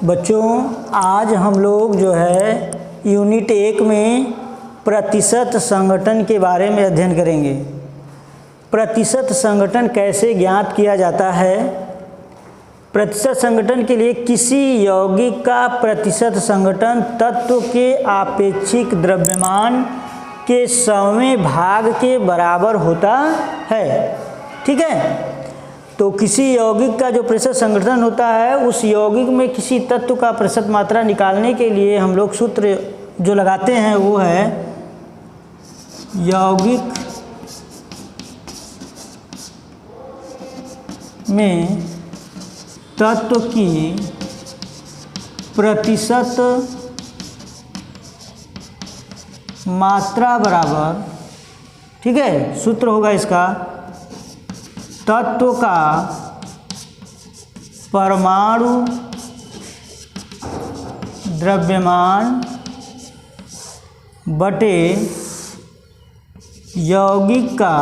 बच्चों आज हम लोग जो है यूनिट 1 में प्रतिशत संघटन के बारे में अध्ययन करेंगे। प्रतिशत संघटन कैसे ज्ञात किया जाता है। प्रतिशत संघटन के लिए किसी यौगिक का प्रतिशत संघटन तत्व के आपेक्षिक द्रव्यमान के 100वें भाग के बराबर होता है। ठीक है, तो किसी यौगिक का जो प्रतिशत संघटन होता है उस यौगिक में किसी तत्व का प्रतिशत मात्रा निकालने के लिए हम लोग सूत्र जो लगाते हैं वो है यौगिक में तत्व की प्रतिशत मात्रा बराबर, ठीक है, सूत्र होगा इसका तत्व का परमाणु द्रव्यमान बटे यौगिक का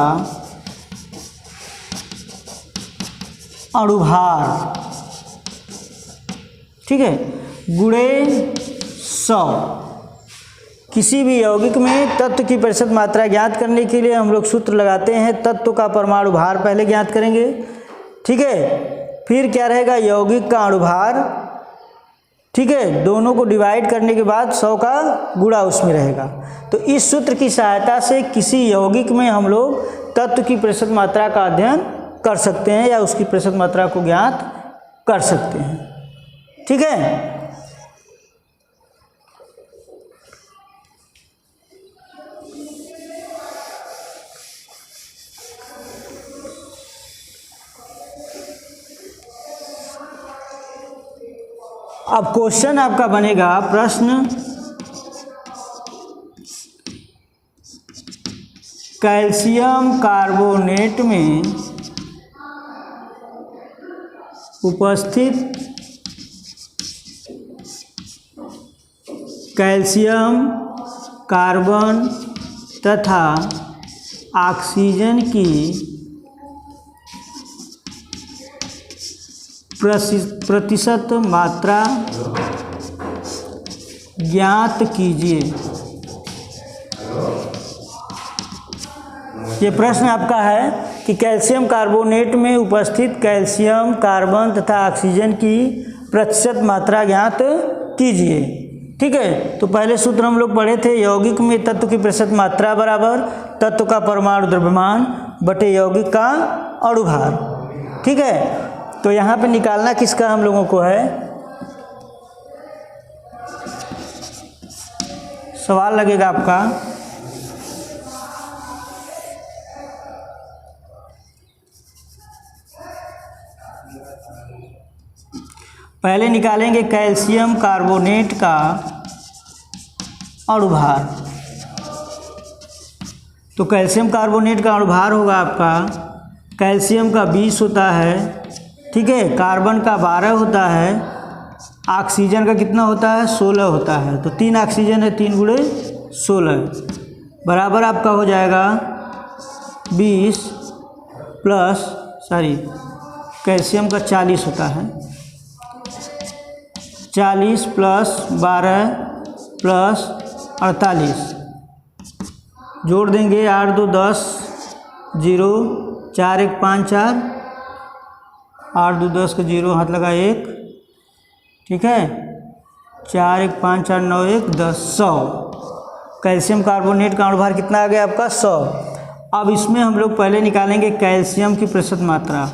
अणुभार, ठीक है, गुणे 100। किसी भी यौगिक में तत्व की प्रतिशत मात्रा ज्ञात करने के लिए हम लोग सूत्र लगाते हैं। तत्व का परमाणु भार पहले ज्ञात करेंगे, ठीक है, फिर क्या रहेगा यौगिक का अणुभार, ठीक है, दोनों को डिवाइड करने के बाद 100 का गुणा उसमें रहेगा। तो इस सूत्र की सहायता से किसी यौगिक में हम लोग तत्व की प्रतिशत मात्रा का अध्ययन कर सकते हैं या उसकी प्रतिशत मात्रा को ज्ञात कर सकते हैं। ठीक है, अब क्वेश्चन आपका बनेगा, प्रश्न कैल्शियम कार्बोनेट में उपस्थित कैल्शियम कार्बन तथा ऑक्सीजन की प्रतिशत मात्रा ज्ञात कीजिए। ये प्रश्न आपका है कि कैल्शियम कार्बोनेट में उपस्थित कैल्शियम कार्बन तथा ऑक्सीजन की प्रतिशत मात्रा ज्ञात कीजिए। ठीक है, तो पहले सूत्र हम लोग पढ़े थे, यौगिक में तत्व की प्रतिशत मात्रा बराबर तत्व का परमाणु द्रव्यमान बटे यौगिक का अणुभार। ठीक है, तो यहाँ पे निकालना किसका हम लोगों को है, सवाल लगेगा आपका, पहले निकालेंगे कैल्शियम कार्बोनेट का अणुभार। तो कैल्शियम कार्बोनेट का अणुभार होगा आपका, कैल्शियम का 20 होता है, ठीक है, कार्बन का 12 होता है, ऑक्सीजन का कितना होता है 16 होता है। तो 3 ऑक्सीजन है, 3 गुणे 16 बराबर आपका हो जाएगा 20 प्लस कैल्शियम का 40 होता है, 40 प्लस 12 प्लस 48 जोड़ देंगे, 8 2 10 0 4 1 5 4, 8 2 10 का 0 हाथ लगा 1, ठीक है, 4 1 5 4 9 1 10 100। कैल्शियम कार्बोनेट का अणुभार कितना आ गया आपका 100। अब इसमें हम लोग पहले निकालेंगे कैल्शियम की प्रतिशत मात्रा।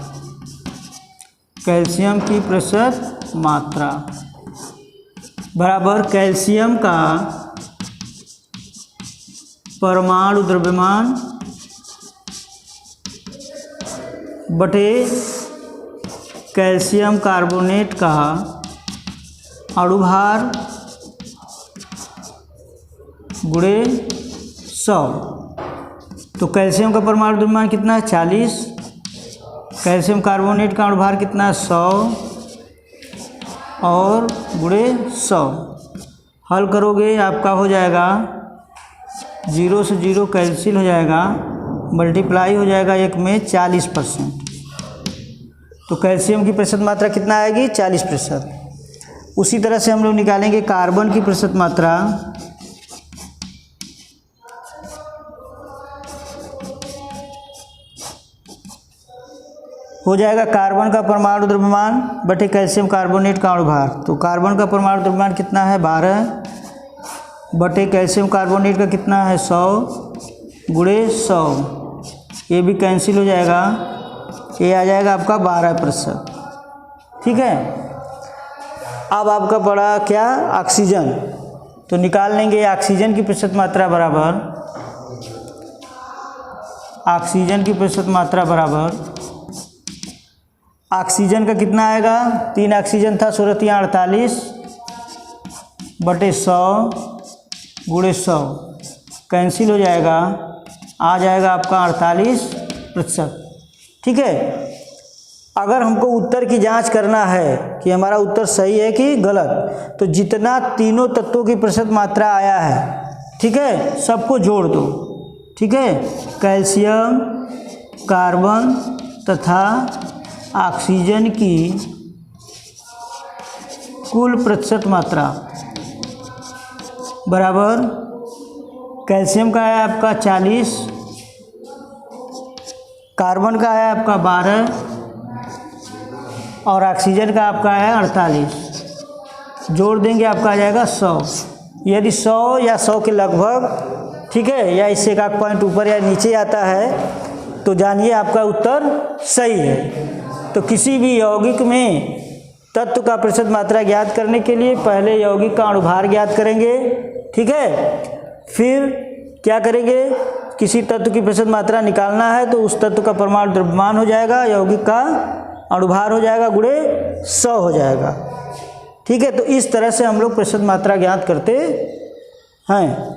कैल्शियम की प्रतिशत मात्रा बराबर कैल्शियम का परमाणु द्रव्यमान बटे कैल्शियम कार्बोनेट का अणुभार गुणे 100। तो कैल्शियम का परमाणु द्रव्यमान कितना है 40, कैल्शियम कार्बोनेट का अणुभार कितना है 100 और गुणे 100। हल करोगे आपका हो जाएगा 0 से 0 कैंसिल हो जाएगा, मल्टीप्लाई हो जाएगा 1 में 40%। तो कैल्शियम की प्रतिशत मात्रा कितना आएगी 40%। उसी तरह से हम लोग निकालेंगे कार्बन की प्रतिशत मात्रा। हो जाएगा कार्बन का परमाणु द्रव्यमान बटे कैल्शियम कार्बोनेट का अणुभार। तो कार्बन का परमाणु द्रव्यमान कितना है 12 बटे कैल्शियम कार्बोनेट का कितना है 100 गुणे 100। ये भी कैंसिल हो जाएगा, ये आ जाएगा आपका 12%। ठीक है। अब आपका पड़ा क्या ऑक्सीजन, तो निकाल लेंगे ऑक्सीजन की प्रतिशत मात्रा बराबर, ऑक्सीजन की प्रतिशत मात्रा बराबर, ऑक्सीजन का कितना आएगा 3 ऑक्सीजन था 16 3 48 बटे 100 गुणे 100 कैंसिल हो जाएगा, आ जाएगा आपका 48%। ठीक है। अगर हमको उत्तर की जांच करना है कि हमारा उत्तर सही है कि गलत, तो जितना तीनों तत्वों की प्रतिशत मात्रा आया है, ठीक है, सबको जोड़ दो। ठीक है। कैल्शियम, कार्बन तथा ऑक्सीजन की कुल प्रतिशत मात्रा बराबर, कैल्शियम का है आपका 40, कार्बन का है आपका 12 और ऑक्सीजन का आपका है 48। जोड़ देंगे आपका आ जाएगा 100। यदि 100 या 100 के लगभग, ठीक है, या इससे 1 पॉइंट ऊपर या नीचे आता है तो जानिए आपका उत्तर सही है। तो किसी भी यौगिक में तत्व का प्रतिशत मात्रा ज्ञात करने के लिए पहले यौगिक का अणुभार ज्ञात करेंगे। ठीक है। फिर क्या करेंगे, किसी तत्व की प्रतिशत मात्रा निकालना है तो उस तत्व का परमाणु द्रव्यमान हो जाएगा, यौगिक का अणुभार हो जाएगा गुणे 100 हो जाएगा। ठीक है। तो इस तरह से हम लोग प्रतिशत मात्रा ज्ञात करते हैं।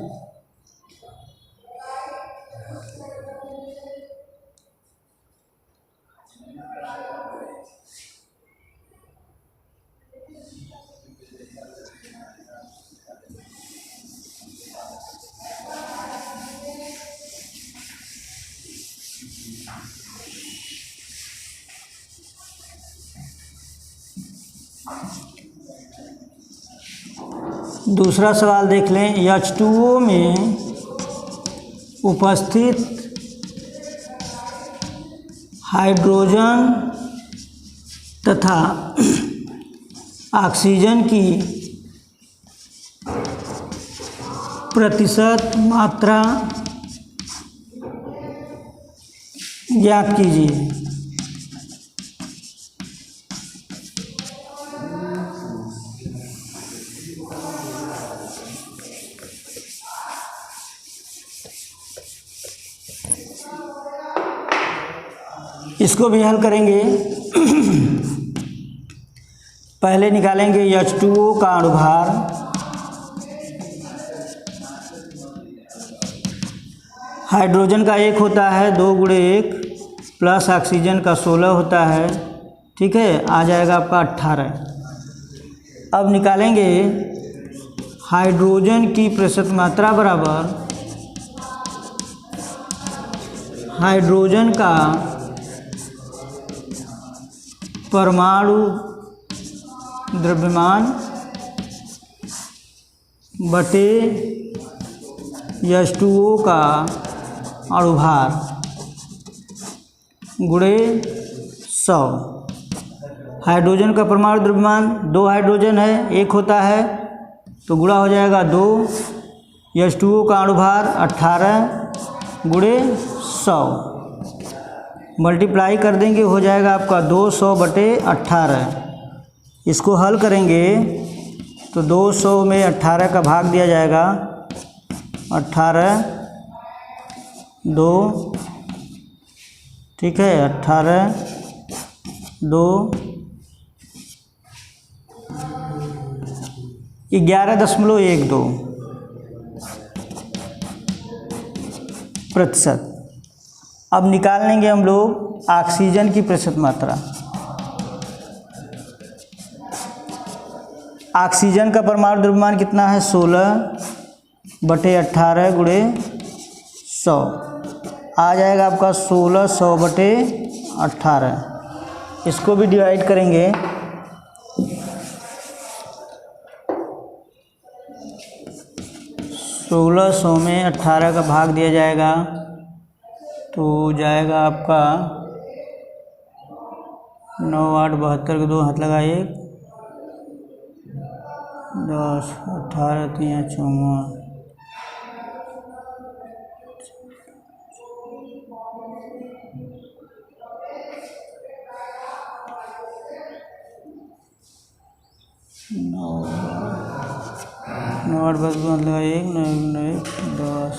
दूसरा सवाल देख लें। H2O में उपस्थित हाइड्रोजन तथा ऑक्सीजन की प्रतिशत मात्रा ज्ञात कीजिए। इसको भी हल करेंगे। पहले निकालेंगे H2O का अणुभार, हाइड्रोजन का 1 होता है 2 गुणे 1 प्लस ऑक्सीजन का 16 होता है। ठीक है। आ जाएगा आपका 18। अब निकालेंगे हाइड्रोजन की प्रतिशत मात्रा बराबर, हाइड्रोजन का परमाणु द्रव्यमान बटे H2O का अणुभार गुणे 100। हाइड्रोजन का परमाणु द्रव्यमान 2 हाइड्रोजन है, 1 होता है तो गुणा हो जाएगा 2, H2O का अणुभार 18 गुणे 100 मल्टीप्लाई कर देंगे, हो जाएगा आपका 200 बटे 18। इसको हल करेंगे तो 200 में 18 का भाग दिया जाएगा, 18 2, ठीक है, 18 2 11.12%। अब निकाल लेंगे हम लोग ऑक्सीजन की प्रतिशत मात्रा। ऑक्सीजन का परमाणु द्रव्यमान कितना है 16 बटे 18 गुणे 100 आ जाएगा आपका 1600 बटे 18। इसको भी डिवाइड करेंगे 1600 में 18 का भाग दिया जाएगा तो जाएगा आपका 9 8 72 के 2 हाथ लगा 1 10 18 3 54 9 8 72 हाथ लगा 1 9 9 10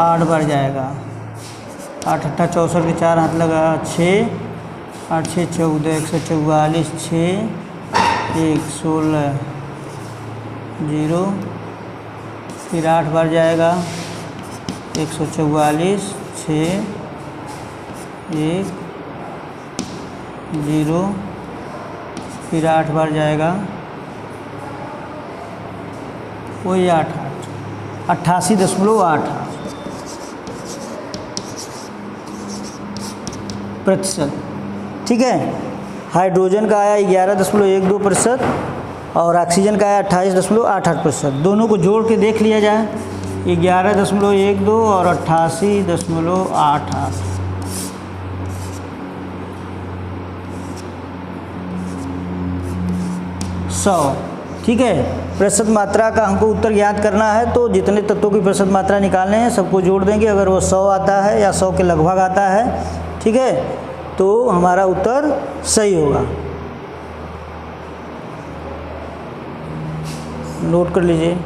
8 बार जाएगा 8 8 64 के 4 हाथ लगा 6 8 6 14 144 6 1 16 0 फिर 8 बार जाएगा 144 6 1 0 फिर 8 बार जाएगा वही 8 88.88 प्रतिशत। ठीक है, हाइड्रोजन का आया 11.12% और ऑक्सीजन का आया 28.88%। दोनों को जोड़ के देख लिया जाए, 11.12 और 88.88। सौ। ठीक है, प्रतिशत मात्रा का हमको उत्तर ज्ञात करना है तो जितने तत्वों की प्रतिशत मात्रा निकालने हैं सबको जोड़ देंगे। अगर वो 100 आता है या 100 के लगभग आता है, ठीक है, तो हमारा उत्तर सही होगा। नोट कर लीजिए।